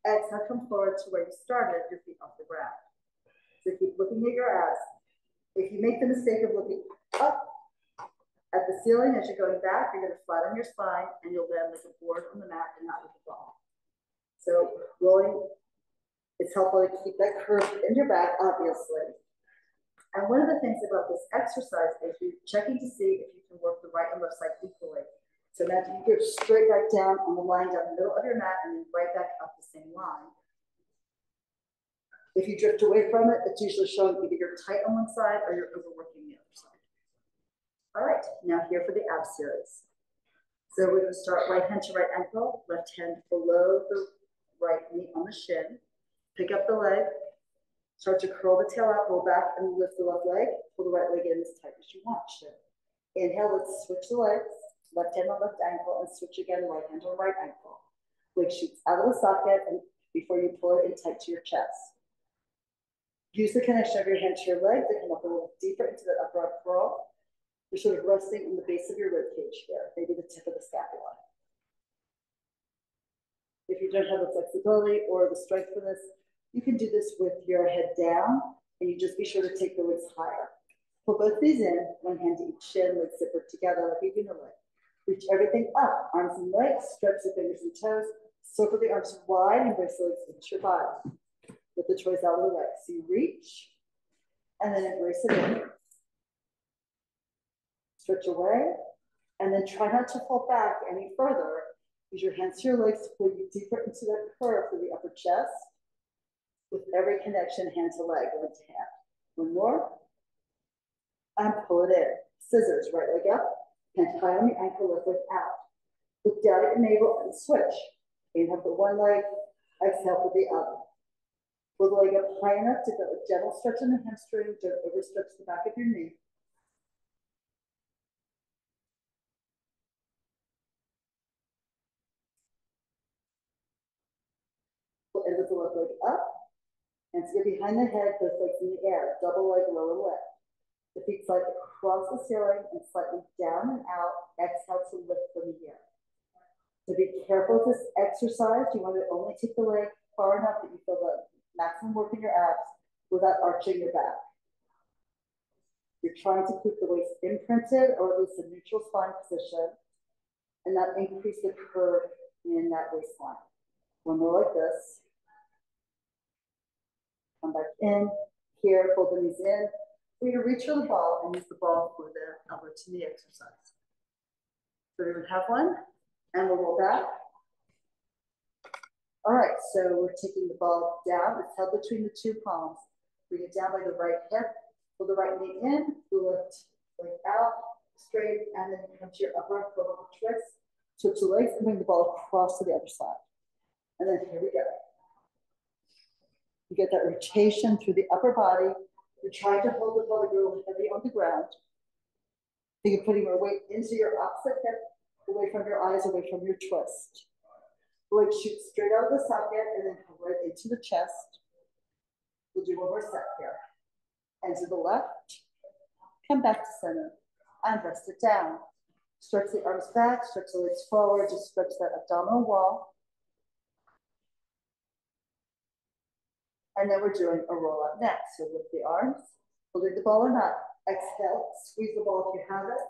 Exhale, come forward to where you started, your feet off the ground. So keep looking at your ass. If you make the mistake of looking up at the ceiling as you're going back, you're going to flatten your spine and you'll land like a board on the mat and not like a ball. So rolling, it's helpful to keep that curve in your back, obviously. And one of the things about this exercise is you're checking to see if you can work the right and left side equally. So now you go straight back down on the line down the middle of your mat and then right back up the same line. If you drift away from it, it's usually showing either you're tight on one side or you're overworking the other side. All right, now here for the ab series. So we're going to start right hand to right ankle, left hand below the right knee on the shin. Pick up the leg, start to curl the tail out, roll back and lift the left leg, pull the right leg in as tight as you want to. Inhale, let's switch the legs, left hand on left ankle and switch again, right hand on right ankle. Leg shoots out of the socket and before you pull it in tight to your chest. Use the connection of your hand to your leg to come up a little deeper into that upper arm curl. You're sort of resting in the base of your rib cage here, maybe the tip of the scapula. If you don't have the flexibility or the strength for this, you can do this with your head down, and you just be sure to take the legs higher. Pull both these in, one hand to each shin, legs zipper together like a unileg. Reach everything up, arms and legs, stretch the fingers and toes, circle the arms wide, and brace the legs into your body. With the toes out of the way. So you reach, and then embrace it in. Stretch away, and then try not to fall back any further. Use your hands to your legs to pull you deeper into that curve for the upper chest. With every connection, hand to leg, leg to hand. One more. And pull it in. Scissors, right leg up, hand high on the ankle, left leg out. Look down at your navel and switch. Inhale for one leg, exhale for the other. Pull the leg up high enough to get a gentle stretch in the hamstring, don't overstretch the back of your knee. Pull end of the left leg up, and get behind the head, both legs in the air, double leg, lower leg. The feet slide across the ceiling and slightly down and out, exhale to lift from here. So be careful with this exercise. You want to only take the leg far enough that you feel the maximum work in your abs without arching your back. You're trying to keep the waist imprinted or at least a neutral spine position and not increase the curve in that waistline. One more like this. Come back in. Here, fold the knees in. We're going to reach for the ball and use the ball for the elbow to knee exercise. So we would have one, and we'll roll back. All right, so we're taking the ball down. It's held between the two palms. Bring it down by the right hip. Pull the right knee in. The left leg out, straight, and then come to your upper arm, pull the twist. Switch the legs and bring the ball across to the other side. And then here we go. You get that rotation through the upper body. You're trying to hold the pelvic really heavy on the ground. You're putting more weight into your opposite hip, away from your eyes, away from your twist. The leg shoots straight out of the socket and then come right into the chest. We'll do one more set here. And to the left, come back to center, and rest it down. Stretch the arms back, stretch the legs forward, just stretch that abdominal wall. And then we're doing a roll up next. So lift the arms, holding the ball or not. Exhale, squeeze the ball if you have it.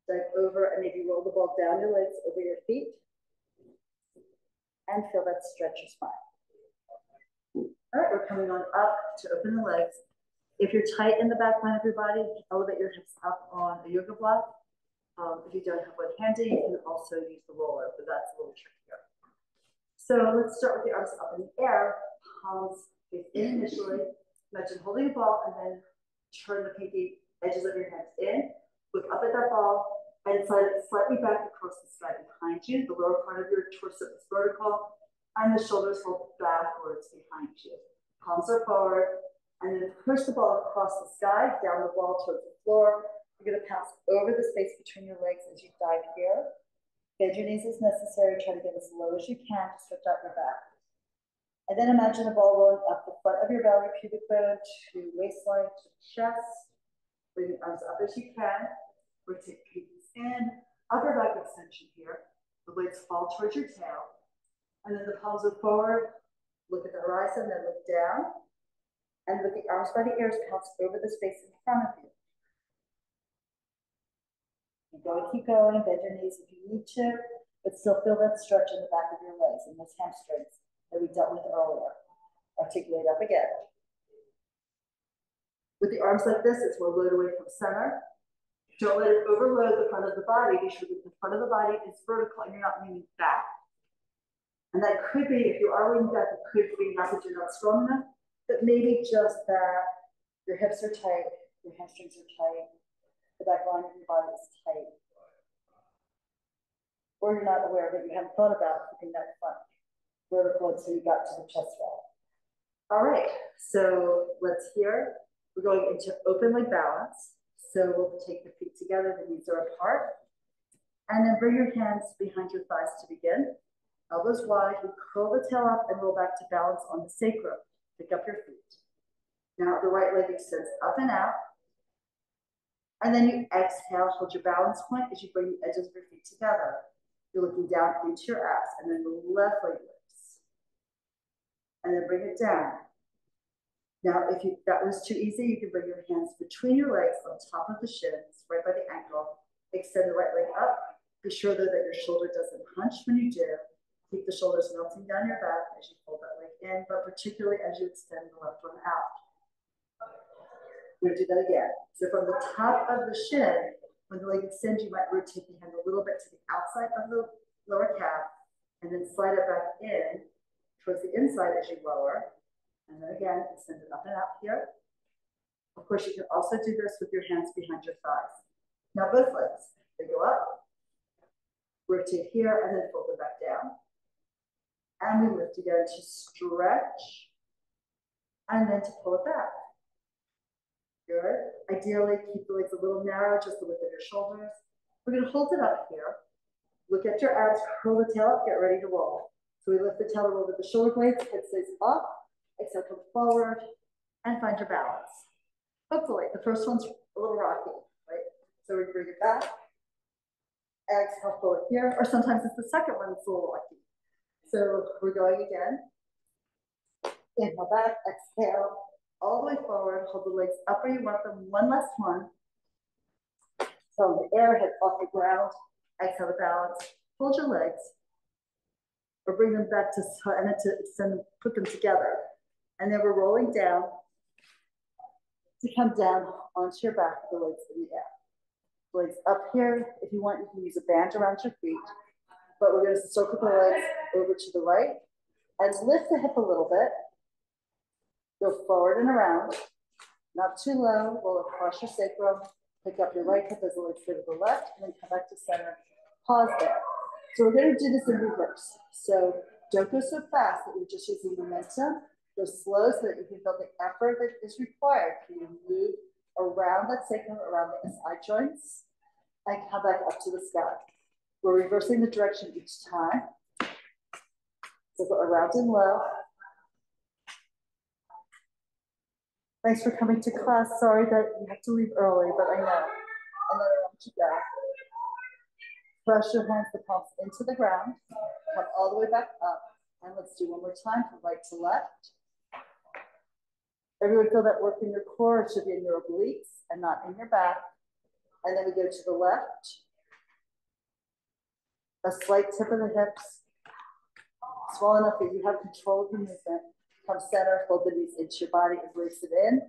Dive over and maybe roll the ball down your legs over your feet. And feel that stretch your spine. All right, we're coming on up to open the legs. If you're tight in the back line of your body, elevate your hips up on a yoga block. If you don't have one handy, you can also use the roller, but that's a little trickier. So let's start with the arms up in the air, palms face in initially. Imagine holding a ball and then turn the pinky edges of your hands in. Look up at that ball and slide it slightly back across the sky behind you. The lower part of your torso is vertical and the shoulders hold backwards behind you. Palms are forward and then push the ball across the sky, down the wall towards the floor. You're going to pass over the space between your legs as you dive here. Bend your knees as necessary. Try to get as low as you can to stretch out your back. And then imagine a ball rolling up the front of your belly, pubic bone to waistline to chest. Bring the arms up as you can. Rotate pinkies in. Upper back extension here. The legs fall towards your tail. And then the palms are forward. Look at the horizon, then look down. And with the arms by the ears, pounce over the space in front of you. Keep going, bend your knees if you need to, but still feel that stretch in the back of your legs and those hamstrings. that we dealt with earlier. Articulate up again. With the arms like this, it's more load away from center. Don't let it overload the front of the body. Be sure that the front of the body is vertical and you're not leaning back. And that could be, if you are leaning back, it could be not that you're not strong enough, but maybe just that your hips are tight, your hamstrings are tight, the back line of your body is tight. Or you're not aware that you haven't thought about keeping that front vertical until you got to the chest wall. All right, so let's hear. We're going into open leg balance. So we'll take the feet together, the knees are apart. And then bring your hands behind your thighs to begin. Elbows wide, we curl the tail up and roll back to balance on the sacrum. Pick up your feet. Now the right leg extends up and out. And then you exhale, hold your balance point as you bring the edges of your feet together. You're looking down into your abs, and then the left leg lifts. And then bring it down. Now, if that was too easy, you can bring your hands between your legs on top of the shins, right by the ankle. Extend the right leg up. Be sure though that your shoulder doesn't hunch when you do. Keep the shoulders melting down your back as you pull that leg in, but particularly as you extend the left one out. We're gonna do that again. So from the top of the shin, when the leg extends, you might rotate the hand a little bit to the outside of the lower calf, and then slide it back in towards the inside as you lower. And then again, extend it up and out here. Of course, you can also do this with your hands behind your thighs. Now both legs, they go up, rotate here, and then fold them back down. And we lift again to stretch, and then to pull it back. Good. Ideally, keep the legs a little narrow, just the width of your shoulders. We're going to hold it up here. Look at your abs, curl the tail up, get ready to roll. So we lift the tail over the shoulder blades, head stays up, exhale, come forward, and find your balance. Hopefully, the first one's a little rocky, right? So we bring it back, exhale, pull it here, or sometimes it's the second one that's a little rocky. So we're going again. Inhale back, exhale, all the way forward, hold the legs up where you want them, one last one. So the air, head off the ground, exhale the balance, hold your legs, or bring them back to, and then to extend them, put them together. And then we're rolling down to come down onto your back with the legs in the air. Legs up here. If you want, you can use a band around your feet, but we're going to circle the legs over to the right and lift the hip a little bit. Go forward and around, not too low, roll across your sacrum, pick up your right hip as the legs go to the left, and then come back to center, pause there. So we're going to do this in reverse. So don't go so fast that you're just using momentum. Go slow so that you can feel the effort that is required for you to move around that sacrum, around the SI joints, and come back up to the sky. We're reversing the direction each time. So go around and low. Thanks for coming to class. Sorry that you have to leave early, but I know. And then I want you to go. Press your hands, the palms into the ground. Come all the way back up. And let's do one more time from right to left. Everyone feel that work in your core. It should be in your obliques and not in your back. And then we go to the left. A slight tip of the hips. Small enough that you have control of the movement. Come center, fold the knees into your body, embrace it in.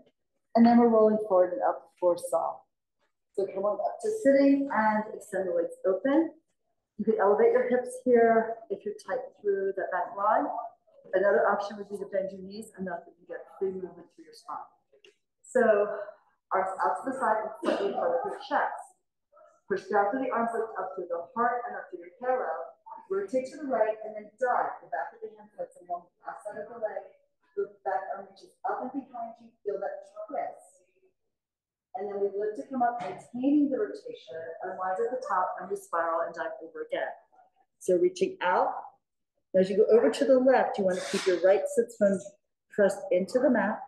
And then we're rolling forward and up for soft. So come on up to sitting and extend the legs open. You can elevate your hips here if you're tight through the back line. Another option would be to bend your knees enough that you get free movement through your spine. So arms out to the side and slightly in front of your chest. Push down through the arms, lift up through the heart and up through your parallel. Rotate to the right and then dive. The back of the hand puts along the outside of the leg. The back arm reaches up and behind you. Feel that twist. And then we lift to come up, maintaining the rotation, unwind at the top, and we spiral and dive over again. So reaching out. As you go over to the left, you want to keep your right sits bone pressed into the mat.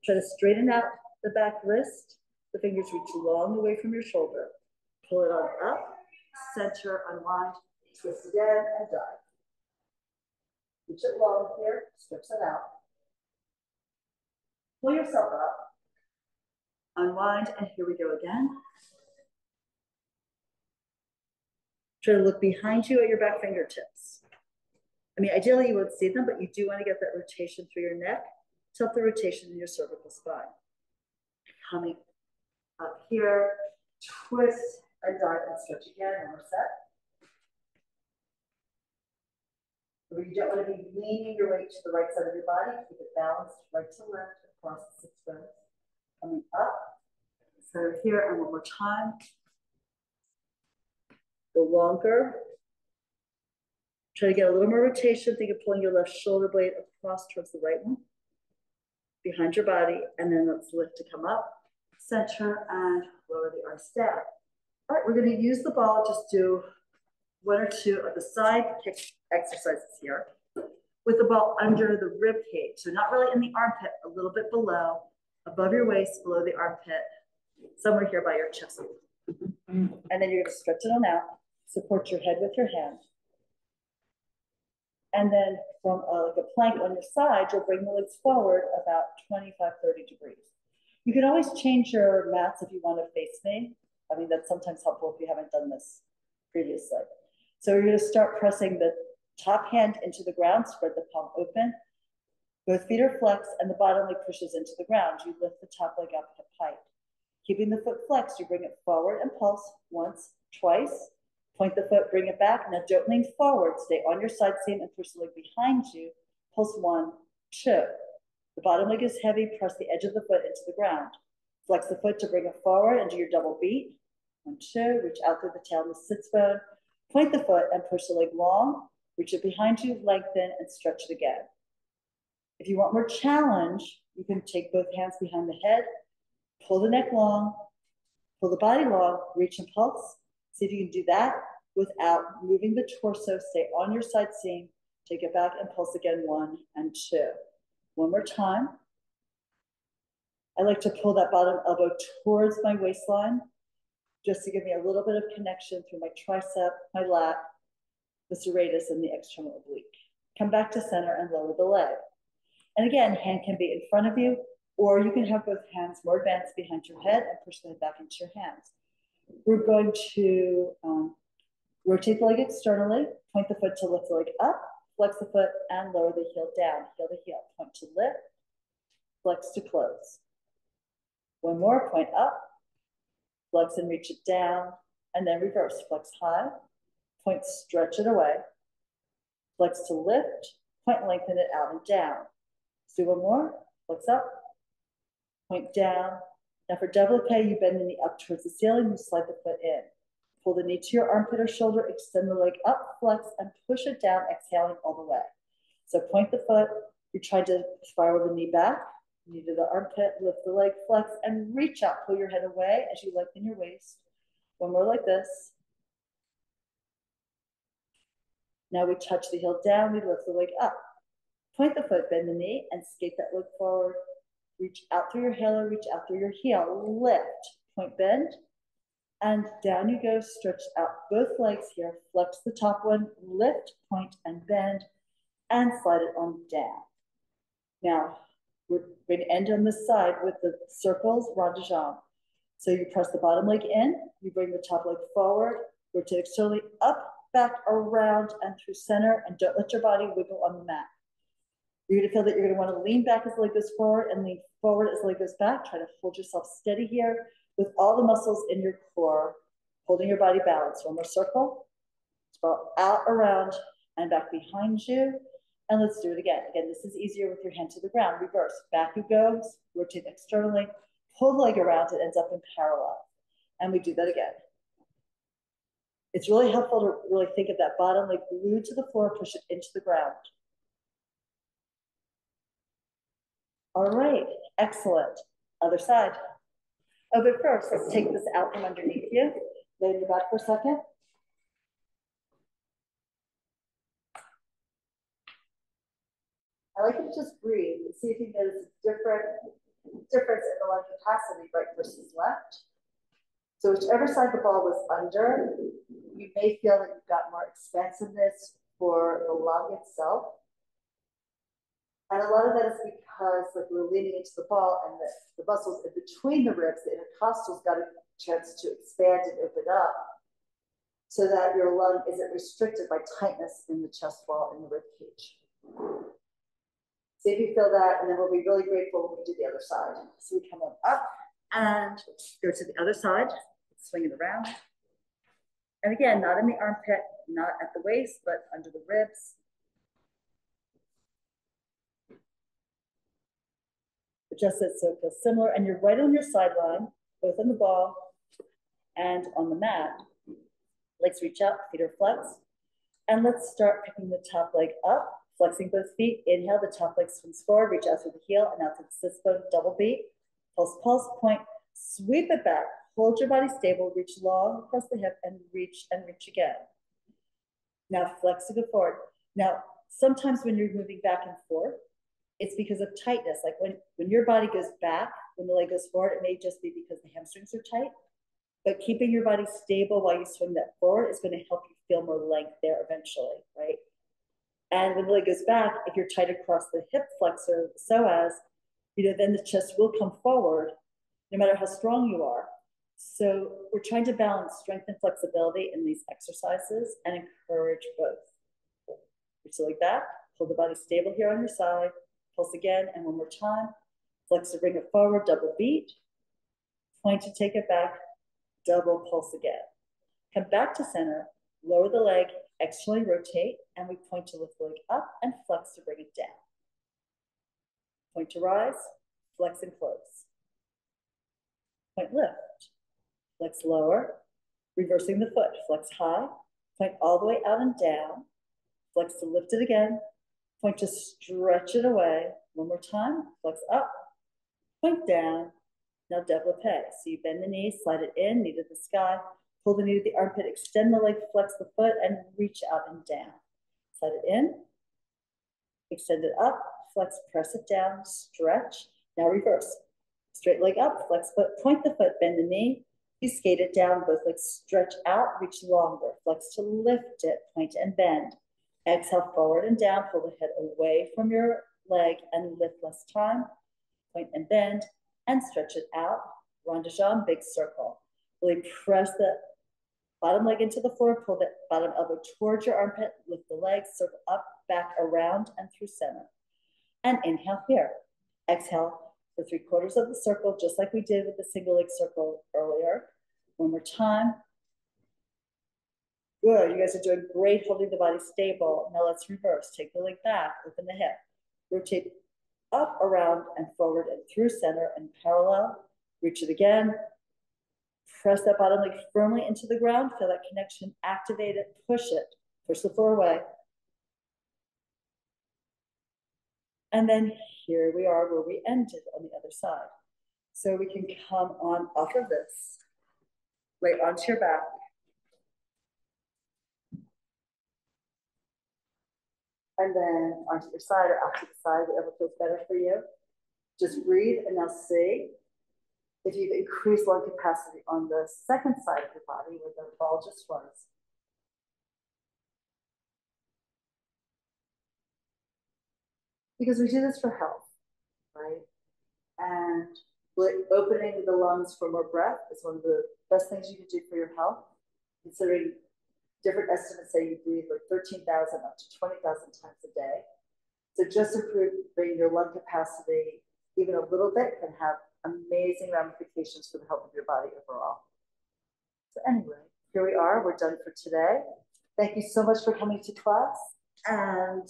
Try to straighten out the back wrist. The fingers reach long away from your shoulder. Pull it on up, center, unwind, twist again, and dive. Reach it long here, stretch it out. Pull yourself up. Unwind, and here we go again. Try to look behind you at your back fingertips. I mean, ideally you won't see them, but you do want to get that rotation through your neck, tilt the rotation in your cervical spine. Coming up here, twist and dive and stretch again, and we're set. You don't want to be leaning your weight to the right side of your body. Keep it balanced right to left across the 6 bones. Coming up. So here, and one more time. Go longer. Try to get a little more rotation. Think of pulling your left shoulder blade across towards the right one. Behind your body. And then let's lift to come up. Center and lower the arms down. All right, we're going to use the ball. Just do 1 or 2 of the side kick exercises here. With the ball under the rib cage. So not really in the armpit, a little bit below, above your waist, below the armpit, somewhere here by your chest. And then you're gonna stretch it on out, support your head with your hand. And then from like a plank on your side, you'll bring the legs forward about 25, 30 degrees. You can always change your mats if you want to face me. I mean, that's sometimes helpful if you haven't done this previously. So you're gonna start pressing the top hand into the ground, spread the palm open. Both feet are flexed and the bottom leg pushes into the ground. You lift the top leg up hip height. Keeping the foot flexed, you bring it forward and pulse once, twice. Point the foot, bring it back. Now don't lean forward. Stay on your side seam and push the leg behind you. Pulse 1, 2. The bottom leg is heavy. Press the edge of the foot into the ground. Flex the foot to bring it forward and do your double beat. 1, 2. Reach out through the tail of the sits bone. Point the foot and push the leg long. Reach it behind you, lengthen, and stretch it again. If you want more challenge, you can take both hands behind the head, pull the neck long, pull the body long, reach and pulse. See if you can do that without moving the torso. Stay on your side seam, take it back and pulse again, 1 and 2. One more time. I like to pull that bottom elbow towards my waistline, just to give me a little bit of connection through my tricep, my lat, the serratus, and the external oblique. Come back to center and lower the leg. And again, hand can be in front of you, or you can have both hands more advanced behind your head and push the head back into your hands. We're going to rotate the leg externally, point the foot to lift the leg up, flex the foot, and lower the heel down. Heel to heel, point to lift, flex to close. One more, point up, flex and reach it down, and then reverse. Flex high, point, stretch it away, flex to lift, point, lengthen it out and down. Let's do one more, flex up, point down. Now for développé, you bend the knee up towards the ceiling, you slide the foot in. Pull the knee to your armpit or shoulder, extend the leg up, flex, and push it down, exhaling all the way. So point the foot, you try to spiral the knee back, knee to the armpit, lift the leg, flex, and reach out, pull your head away as you lengthen your waist. One more like this. Now we touch the heel down, we lift the leg up. Point the foot, bend the knee, and skate that leg forward. Reach out through your halo, reach out through your heel, lift, point, bend, and down you go, stretch out both legs here, flex the top one, lift, point, and bend, and slide it on down. Now, we're going to end on this side with the circles, rond de jambe. So you press the bottom leg in, you bring the top leg forward, rotate externally, up, back, around, and through center, and don't let your body wiggle on the mat. You're going to feel that you're going to want to lean back as the leg goes forward and lean forward as the leg goes back. Try to hold yourself steady here with all the muscles in your core, holding your body balanced. One more circle. Sprawl out, around, and back behind you. And let's do it again. Again, this is easier with your hand to the ground. Reverse. Back you go. Rotate externally. Pull the leg around. It ends up in parallel. And we do that again. It's really helpful to really think of that bottom leg glued to the floor. Push it into the ground. All right. Excellent. Other side. Oh, but first, let's take this out from underneath you. Lay your back for a second. I like you to just breathe and see if you notice a difference in the lung capacity, right versus left. So whichever side the ball was under, you may feel that you've got more expansiveness for the lung itself. And a lot of that is because like we're leaning into the ball and the muscles in between the ribs, the intercostals got a chance to expand and open up. so that your lung isn't restricted by tightness in the chest wall and the rib cage. See if you feel that, and then we'll be really grateful when we do the other side. So we come on up and go to the other side, swing it around. And again, not in the armpit, not at the waist, but under the ribs. Adjust it so it feels similar, and you're right on your sideline, both on the ball and on the mat. Legs reach up, feet are flexed. And let's start picking the top leg up, flexing both feet. Inhale, the top leg swings forward, reach out through the heel and out to the sits bone, double beat. Pulse, pulse, point, sweep it back. Hold your body stable, reach long across the hip and reach again. Now flex to go forward. Now, sometimes when you're moving back and forth, it's because of tightness. Like when your body goes back, when the leg goes forward, it may just be because the hamstrings are tight. But keeping your body stable while you swing that forward is going to help you feel more length there eventually, right? And when the leg goes back, if you're tight across the hip flexor, the psoas, then the chest will come forward no matter how strong you are. So we're trying to balance strength and flexibility in these exercises and encourage both. Reach the leg back, hold the body stable here on your side, pulse again, and one more time. Flex to bring it forward, double beat. Point to take it back, double pulse again. Come back to center, lower the leg, externally rotate, and we point to lift the leg up and flex to bring it down. Point to rise, flex and close. Point lift, flex lower, reversing the foot, flex high, point all the way out and down, flex to lift it again, point to stretch it away. One more time, flex up, point down. Now développé. So you bend the knee, slide it in, knee to the sky, pull the knee to the armpit, extend the leg, flex the foot, and reach out and down. Slide it in, extend it up, flex, press it down, stretch. Now reverse. Straight leg up, flex foot, point the foot, bend the knee. You skate it down, both legs stretch out, reach longer. Flex to lift it, point and bend. Exhale forward and down, pull the head away from your leg and lift less time. Point and bend. And stretch it out, rond de jambe, big circle. Really press the bottom leg into the floor, pull the bottom elbow towards your armpit, lift the leg, circle up, back, around, and through center. And inhale here. Exhale for 3/4 of the circle, just like we did with the single leg circle earlier. One more time. Good, you guys are doing great, holding the body stable. Now let's reverse. Take the leg back, open the hip, rotate up, around, and forward, and through center, and parallel. Reach it again. Press that bottom leg firmly into the ground. Feel that connection. Activate it. Push it. Push the floor away. And then here we are where we ended on the other side. So we can come on off of this. Lay onto your back. And then onto your side or out to the side, whatever feels better for you. Just breathe and now see if you've increased lung capacity on the second side of your body where the ball just was. Because we do this for health, right? And opening the lungs for more breath is one of the best things you can do for your health, considering different estimates say you breathe like 13,000 up to 20,000 times a day. So just improving your lung capacity even a little bit can have amazing ramifications for the health of your body overall. So anyway, here we are. We're done for today. Thank you so much for coming to class and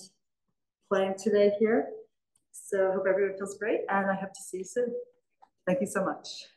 playing today here. So I hope everyone feels great, and I hope to see you soon. Thank you so much.